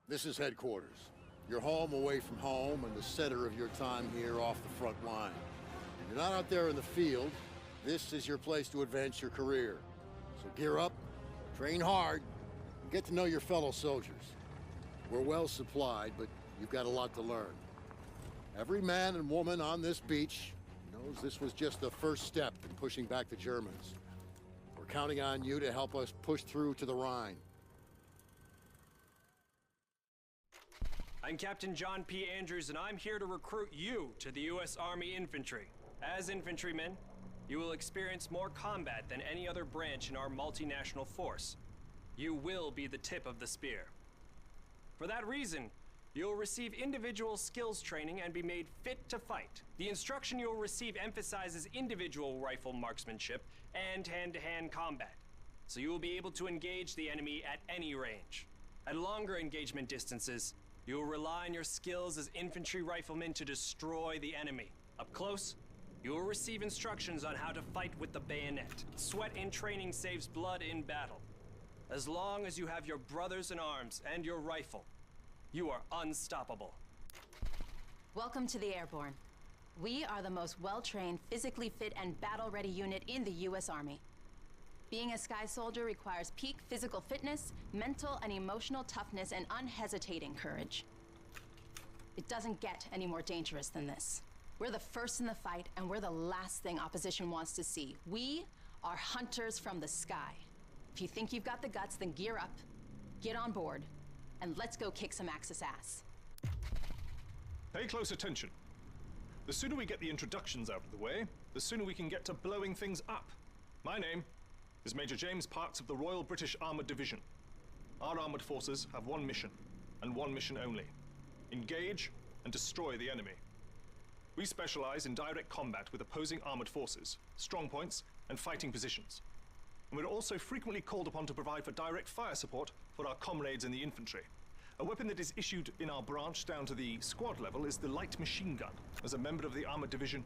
This is headquarters. Your home away from home and the center of your time here off the front line. You're not out there in the field. This is your place to advance your career. So gear up, train hard, and get to know your fellow soldiers. We're well supplied, but you've got a lot to learn. Every man and woman on this beach knows this was just the first step in pushing back the Germans. We're counting on you to help us push through to the Rhine. I'm Captain John P. Andrews, and I'm here to recruit you to the U.S. Army Infantry. As infantrymen, you will experience more combat than any other branch in our multinational force. You will be the tip of the spear. For that reason, you'll receive individual skills training and be made fit to fight. The instruction you'll receive emphasizes individual rifle marksmanship and hand-to-hand combat, so you will be able to engage the enemy at any range. At longer engagement distances, you will rely on your skills as infantry riflemen to destroy the enemy. Up close, you will receive instructions on how to fight with the bayonet. Sweat in training saves blood in battle. As long as you have your brothers in arms and your rifle, you are unstoppable. Welcome to the Airborne. We are the most well-trained, physically fit, and battle-ready unit in the U.S. Army. Being a Sky Soldier requires peak physical fitness, mental and emotional toughness, and unhesitating courage. It doesn't get any more dangerous than this. We're the first in the fight, and we're the last thing opposition wants to see. We are hunters from the sky. If you think you've got the guts, then gear up, get on board, and let's go kick some Axis ass. Pay close attention. The sooner we get the introductions out of the way, the sooner we can get to blowing things up. My name is Major James Parks of the Royal British Armoured Division. Our armoured forces have one mission, and one mission only. Engage and destroy the enemy. We specialize in direct combat with opposing armoured forces, strong points, and fighting positions. And we're also frequently called upon to provide for direct fire support for our comrades in the infantry. A weapon that is issued in our branch down to the squad level is the light machine gun. As a member of the armoured division,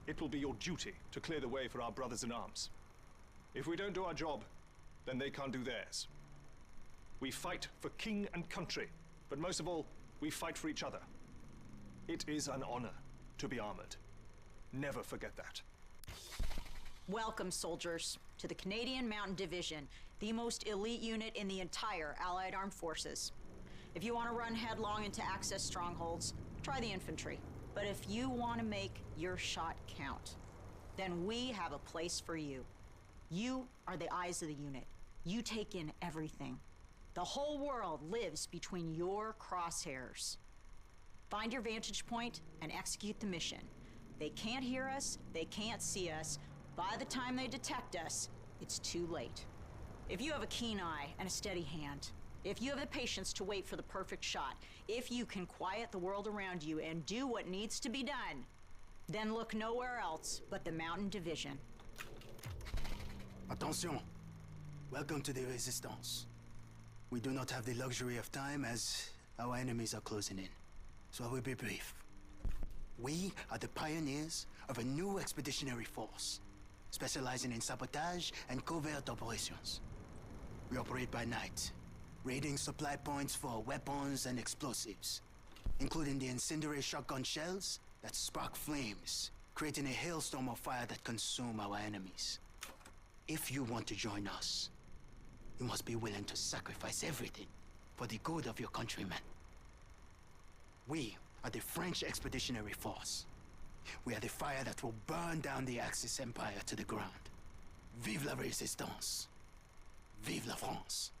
it will be your duty to clear the way for our brothers in arms. If we don't do our job, then they can't do theirs. We fight for king and country, but most of all, we fight for each other. It is an honor to be armored. Never forget that. Welcome, soldiers, to the Canadian Mountain Division, the most elite unit in the entire Allied Armed Forces. If you want to run headlong into Axis strongholds, try the infantry. But if you want to make your shot count, then we have a place for you. You are the eyes of the unit. You take in everything. The whole world lives between your crosshairs. Find your vantage point and execute the mission. They can't hear us, they can't see us. By the time they detect us, it's too late. If you have a keen eye and a steady hand, if you have the patience to wait for the perfect shot, if you can quiet the world around you and do what needs to be done, then look nowhere else but the Mountain Division. Attention! Welcome to the Resistance. We do not have the luxury of time as our enemies are closing in, so I will be brief. We are the pioneers of a new expeditionary force, specializing in sabotage and covert operations. We operate by night, raiding supply points for weapons and explosives, including the incendiary shotgun shells that spark flames, creating a hailstorm of fire that consume our enemies. If you want to join us, you must be willing to sacrifice everything for the good of your countrymen. We are the French Expeditionary Force. We are the fire that will burn down the Axis Empire to the ground. Vive la Résistance! Vive la France!